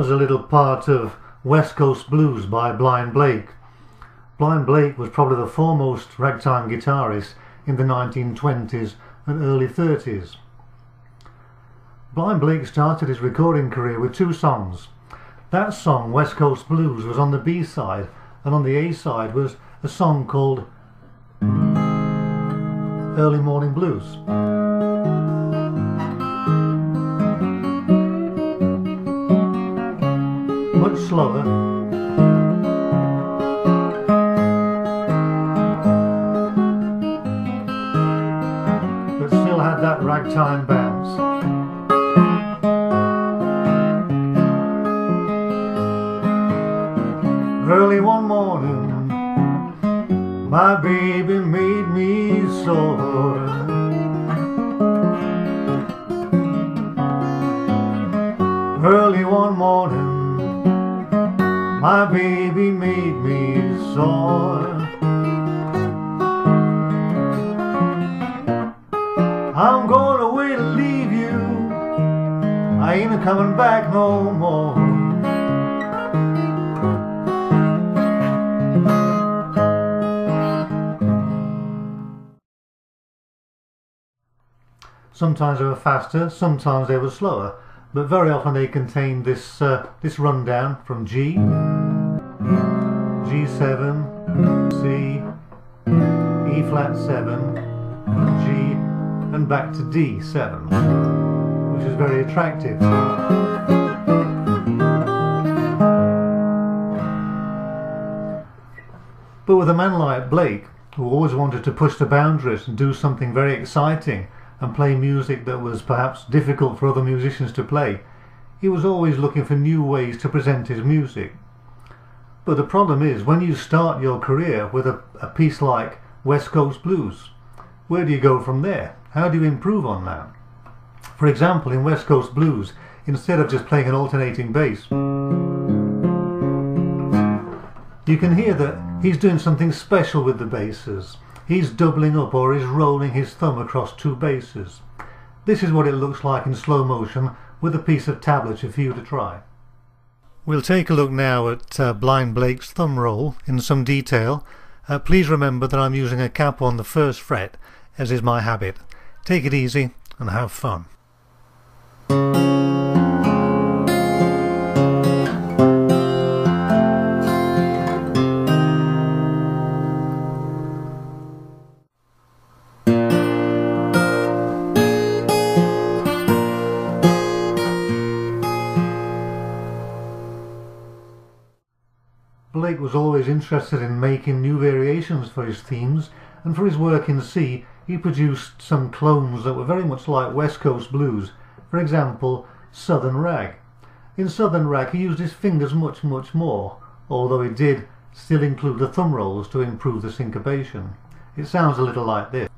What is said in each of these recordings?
was a little part of West Coast Blues by Blind Blake. Blind Blake was probably the foremost ragtime guitarist in the 1920s and early 30s. Blind Blake started his recording career with two songs. That song, West Coast Blues, was on the B side, and on the A side was a song called Early Morning Blues. Much slower, but still had that ragtime bounce. Early one morning, my baby made me sore. Early one morning, my baby made me sore. I'm going away to leave you, I ain't a coming back no more. Sometimes they were faster, sometimes they were slower, but very often they contained this rundown from G, G7, C, E flat 7, G, and back to D7, which is very attractive. But with a man like Blake, who always wanted to push the boundaries and do something very exciting, and play music that was perhaps difficult for other musicians to play, he was always looking for new ways to present his music. But the problem is, when you start your career with a piece like West Coast Blues, where do you go from there? How do you improve on that? For example, in West Coast Blues, instead of just playing an alternating bass, you can hear that he's doing something special with the basses. He's doubling up, or he's rolling his thumb across two basses. This is what it looks like in slow motion with a piece of tablature for you to try. We'll take a look now at Blind Blake's thumb roll in some detail. Please remember that I'm using a cap on the first fret, as is my habit. Take it easy and have fun. Blake was always interested in making new variations for his themes, and for his work in C, he produced some clones that were very much like West Coast Blues. For example, Southern Rag. In Southern Rag he used his fingers much more, although he did still include the thumb rolls to improve the syncopation. It sounds a little like this.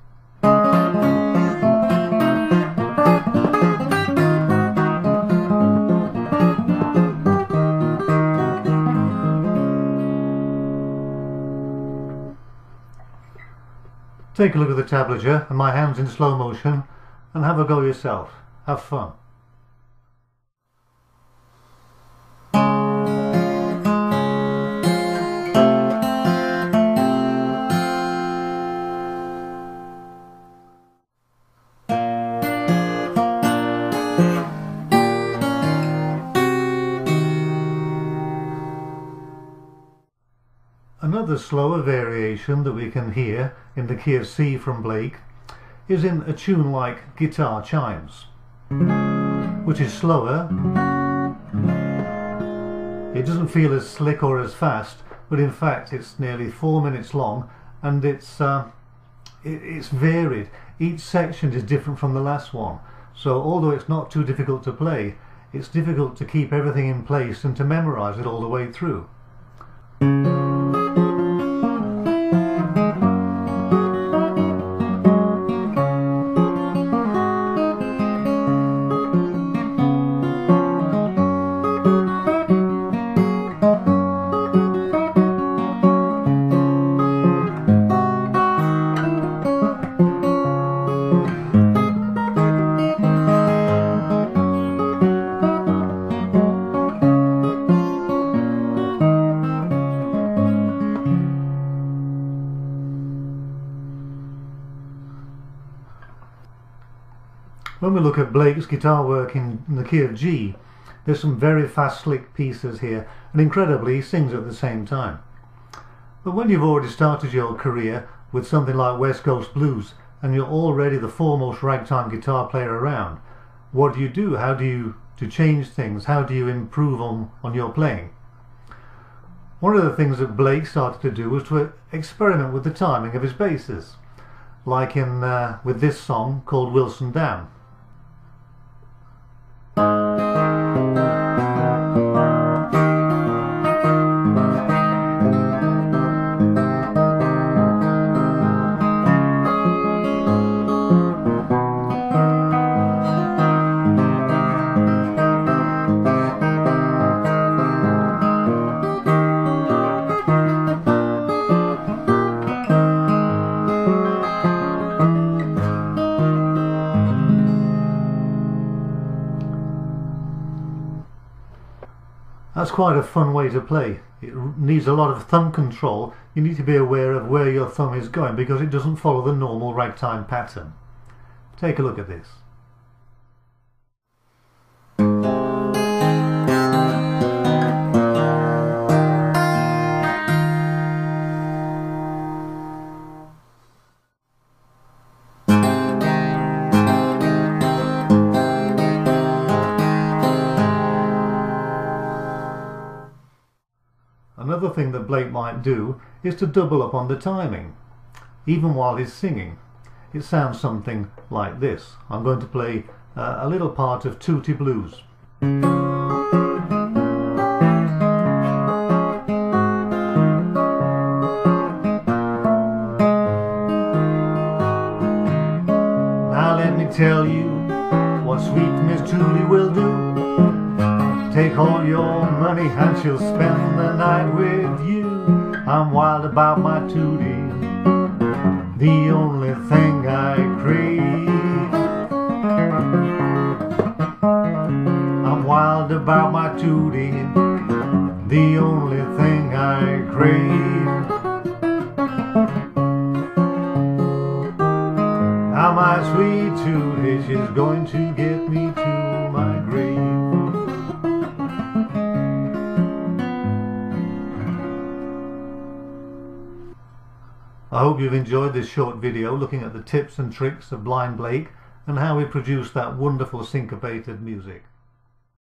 Take a look at the tablature and my hands in slow motion and have a go yourself. Have fun. Another slower variation that we can hear in the key of C from Blake is in a tune like Guitar Chimes, which is slower. It doesn't feel as slick or as fast, but in fact it's nearly 4 minutes long, and it's varied. Each section is different from the last one, so although it's not too difficult to play, it's difficult to keep everything in place and to memorize it all the way through. When we look at Blake's guitar work in the key of G, there's some very fast, slick pieces here, and incredibly he sings at the same time. But when you've already started your career with something like West Coast Blues and you're already the foremost ragtime guitar player around, what do you do? How do you change things? How do you improve on your playing? One of the things that Blake started to do was to experiment with the timing of his basses, like in with this song called Wilson Down. That's quite a fun way to play. It needs a lot of thumb control. You need to be aware of where your thumb is going because it doesn't follow the normal ragtime pattern. Take a look at this. Another thing that Blake might do is to double up on the timing, even while he's singing. It sounds something like this. I'm going to play a little part of Tootie Blues. Now let me tell you what sweet Miss Tootie will do. Take all your money and she'll spend the night with you. I'm wild about my Tootie, the only thing I crave. I'm wild about my Tootie, the only thing I crave. Now my sweet Tootie, she's going to get me to my grave. I hope you've enjoyed this short video looking at the tips and tricks of Blind Blake and how he produced that wonderful syncopated music.